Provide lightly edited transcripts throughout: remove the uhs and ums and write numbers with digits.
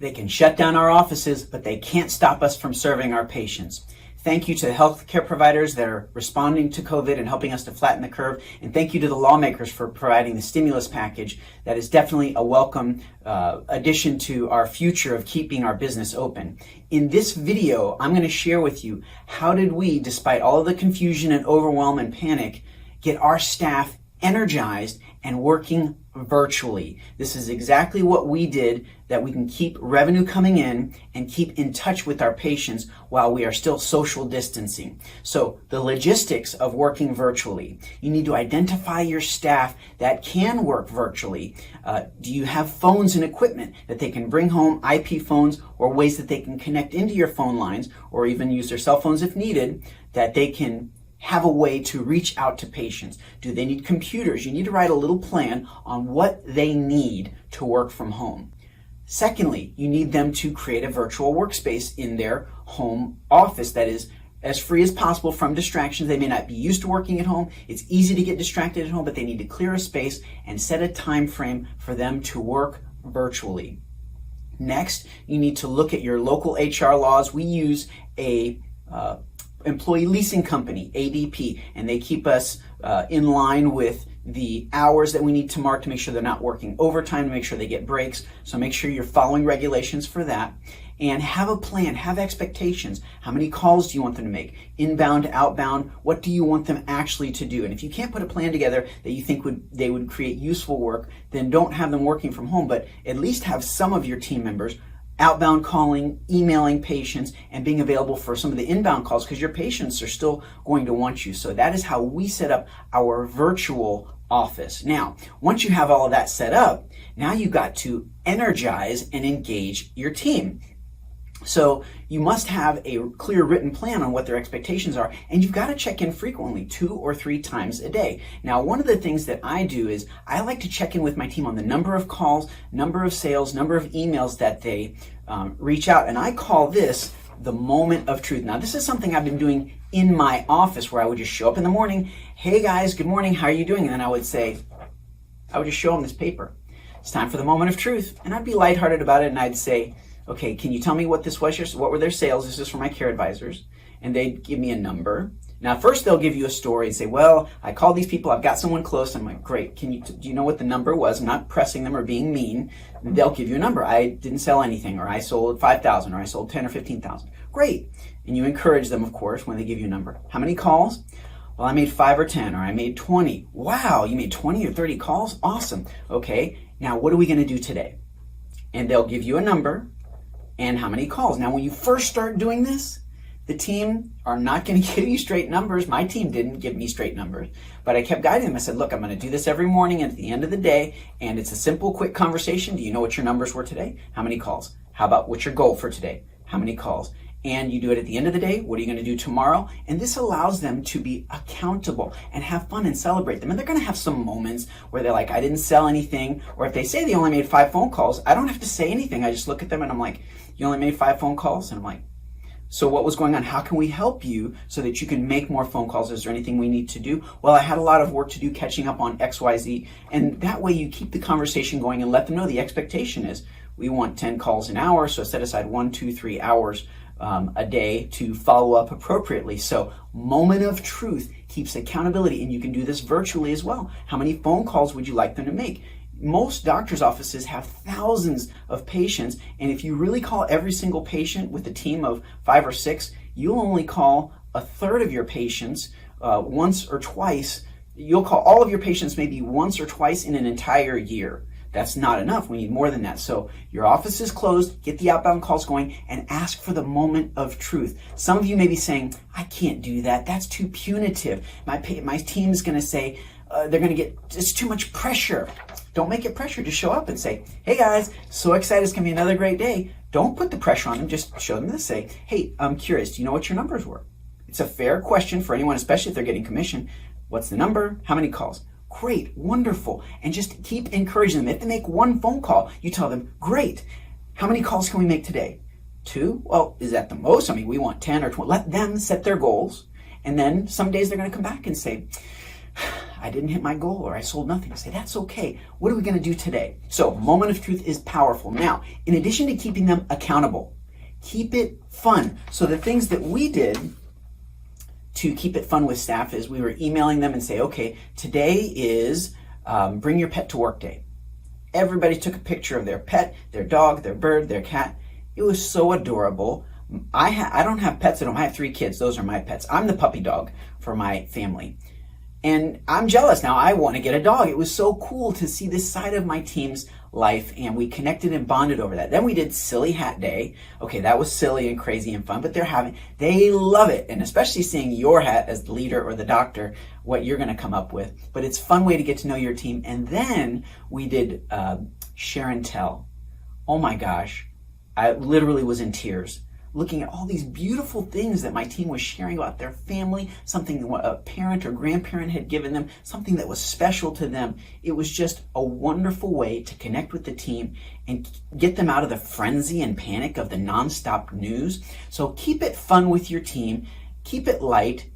They can shut down our offices, but they can't stop us from serving our patients. Thank you to the healthcare providers that are responding to COVID and helping us to flatten the curve. And thank you to the lawmakers for providing the stimulus package. That is definitely a welcome addition to our future of keeping our business open. In this video, I'm going to share with you how did we, despite all of the confusion and overwhelm and panic, get our staff energized and working virtually. This is exactly what we did, that we can keep revenue coming in and keep in touch with our patients while we are still social distancing. So the logistics of working virtually. You need to identify your staff that can work virtually. Do you have phones and equipment that they can bring home, IP phones, or ways that they can connect into your phone lines, or even use their cell phones if needed, that they can have a way to reach out to patients? Do they need computers? You need to write a little plan on what they need to work from home. Secondly, you need them to create a virtual workspace in their home office that is as free as possible from distractions. They may not be used to working at home. It's easy to get distracted at home, but they need to clear a space and set a time frame for them to work virtually. Next, you need to look at your local HR laws. We use a employee leasing company, ADP, and they keep us in line with the hours that we need to mark to make sure they're not working overtime, to make sure they get breaks. So make sure you're following regulations for that, and have a plan, have expectations. How many calls do you want them to make? Inbound, outbound, what do you want them actually to do? And if you can't put a plan together that you think they would create useful work, then don't have them working from home, but at least have some of your team members outbound calling, emailing patients, and being available for some of the inbound calls, because your patients are still going to want you. So that is how we set up our virtual office. Now, once you have all of that set up, now you've got to energize and engage your team. So you must have a clear written plan on what their expectations are, and you've got to check in frequently, 2 or 3 times a day. Now, one of the things that I do is I like to check in with my team on the number of calls, number of sales, number of emails that they reach out, and I call this the moment of truth. Now, this is something I've been doing in my office, where I would just show up in the morning, hey guys, good morning, how are you doing? And then I would just show them this paper. It's time for the moment of truth. And I'd be lighthearted about it, and I'd say, okay, can you tell me what this was? What were their sales? This is for my care advisors. And they'd give me a number. Now, first they'll give you a story and say, well, I called these people, I've got someone close. I'm like, great, do you know what the number was? I'm not pressing them or being mean. They'll give you a number. I didn't sell anything, or I sold 5,000, or I sold 10 or 15,000. Great. And you encourage them, of course, when they give you a number. How many calls? Well, I made 5 or 10, or I made 20. Wow, you made 20 or 30 calls? Awesome. Okay, now what are we going to do today? And they'll give you a number and how many calls. Now, when you first start doing this, the team are not going to give you straight numbers. My team didn't give me straight numbers, but I kept guiding them. I said, look, I'm going to do this every morning at the end of the day, and it's a simple, quick conversation. Do you know what your numbers were today? How many calls? How about what's your goal for today? How many calls? And you do it at the end of the day. What are you going to do tomorrow? And this allows them to be accountable and have fun and celebrate them. And they're going to have some moments where they're like, I didn't sell anything. Or if they say they only made 5 phone calls, I don't have to say anything. I just look at them and I'm like, you only made 5 phone calls? And I'm like, so what was going on? How can we help you so that you can make more phone calls? Is there anything we need to do? Well, I had a lot of work to do catching up on XYZ. And that way you keep the conversation going and let them know the expectation is we want 10 calls an hour. So set aside 1, 2, 3 hours a day to follow up appropriately. So moment of truth keeps accountability, and you can do this virtually as well. How many phone calls would you like them to make? Most doctor's offices have thousands of patients, and if you really call every single patient with a team of 5 or 6, you'll only call a third of your patients once or twice. You'll call all of your patients maybe once or twice in an entire year. That's not enough. We need more than that. So your office is closed, get the outbound calls going, and ask for the moment of truth. Some of you may be saying, I can't do that. That's too punitive. My team's going to say, they're going to get, it's too much pressure. Don't make it pressure. Just show up and say, hey guys, so excited. It's going to be another great day. Don't put the pressure on them. Just show them this. Say, hey, I'm curious. Do you know what your numbers were? It's a fair question for anyone, especially if they're getting commission. What's the number? How many calls? Great, wonderful. And just keep encouraging them. If they make 1 phone call, you tell them, great. How many calls can we make today? 2? Well, is that the most? I mean, we want 10 or 20. Let them set their goals. And then some days they're going to come back and say, I didn't hit my goal or I sold nothing. I say, that's okay. What are we going to do today? So moment of truth is powerful. Now, in addition to keeping them accountable, keep it fun. So the things that we did to keep it fun with staff is we were emailing them and say, okay, today is bring your pet to work day. Everybody took a picture of their pet, their dog, their bird, their cat. It was so adorable. I don't have pets at home. I have 3 kids. Those are my pets. I'm the puppy dog for my family. And I'm jealous now. I want to get a dog. It was so cool to see this side of my team's life, and we connected and bonded over that. Then we did Silly Hat Day. Okay, that was silly and crazy and fun, but they love it. And especially seeing your hat as the leader or the doctor, what you're going to come up with. But it's a fun way to get to know your team. And then we did Share and Tell. Oh my gosh. I literally was in tears, looking at all these beautiful things that my team was sharing about their family, something a parent or grandparent had given them, something that was special to them. It was just a wonderful way to connect with the team and get them out of the frenzy and panic of the nonstop news. So keep it fun with your team, keep it light.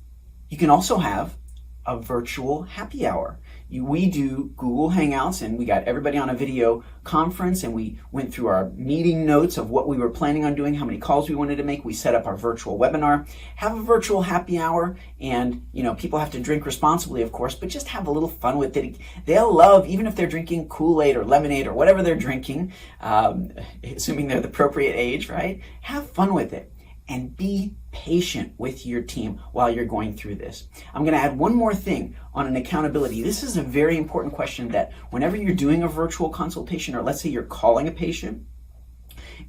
You can also have a virtual happy hour. We do Google Hangouts, and we got everybody on a video conference, and we went through our meeting notes of what we were planning on doing, how many calls we wanted to make. We set up our virtual webinar. Have a virtual happy hour, and people have to drink responsibly, of course, but just have a little fun with it. They'll love, even if they're drinking Kool-Aid or lemonade or whatever they're drinking, assuming they're the appropriate age, right? Have fun with it. And be patient with your team while you're going through this. I'm going to add one more thing on an accountability. This is a very important question that whenever you're doing a virtual consultation, or let's say you're calling a patient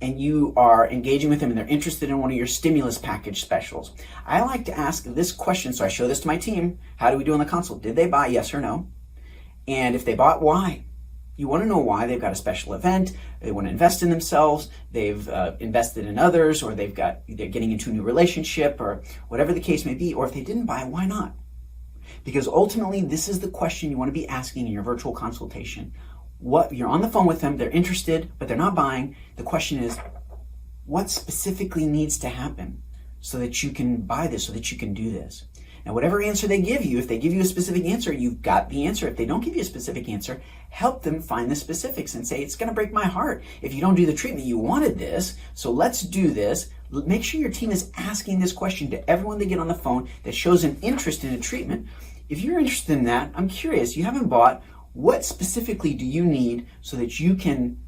and you are engaging with them and they're interested in one of your stimulus package specials, I like to ask this question. So I show this to my team. How do we do on the consult? Did they buy? Yes or no? And if they bought, why? You want to know why. They've got a special event, they want to invest in themselves, they've invested in others, or they're getting into a new relationship, or whatever the case may be. Or if they didn't buy, why not? Because ultimately, this is the question you want to be asking in your virtual consultation. You're on the phone with them, they're interested, but they're not buying. The question is, what specifically needs to happen so that you can buy this, so that you can do this? Now, whatever answer they give you, if they give you a specific answer, you've got the answer. If they don't give you a specific answer, help them find the specifics and say, it's going to break my heart if you don't do the treatment. You wanted this, so let's do this. Make sure your team is asking this question to everyone they get on the phone that shows an interest in a treatment. If you're interested in that, I'm curious, you haven't bought, what specifically do you need so that you can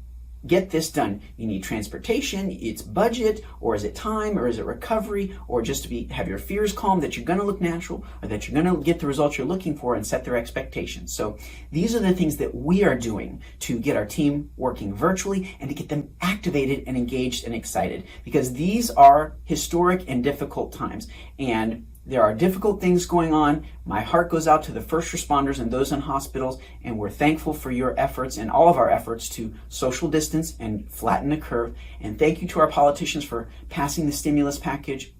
get this done? You need transportation, it's budget, or is it time, or is it recovery, or just to have your fears calm that you're going to look natural, or that you're going to get the results you're looking for and set their expectations. So these are the things that we are doing to get our team working virtually and to get them activated and engaged and excited, because these are historic and difficult times. And there are difficult things going on. My heart goes out to the first responders and those in hospitals, and we're thankful for your efforts and all of our efforts to social distance and flatten the curve. And thank you to our politicians for passing the stimulus package.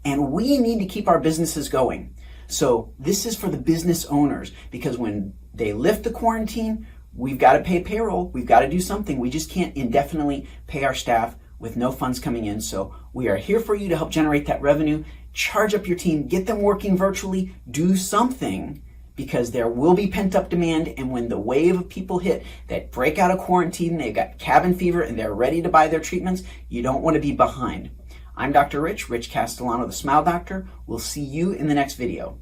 And we need to keep our businesses going. So this is for the business owners, because when they lift the quarantine, we've got to pay payroll. We've got to do something. We just can't indefinitely pay our staff with no funds coming in. So we are here for you to help generate that revenue. Charge up your team, get them working virtually, do something, because there will be pent-up demand. And when the wave of people hit that break out of quarantine, they've got cabin fever and they're ready to buy their treatments, you don't want to be behind. I'm Dr. Rich Castellano, the Smile Doctor. We'll see you in the next video.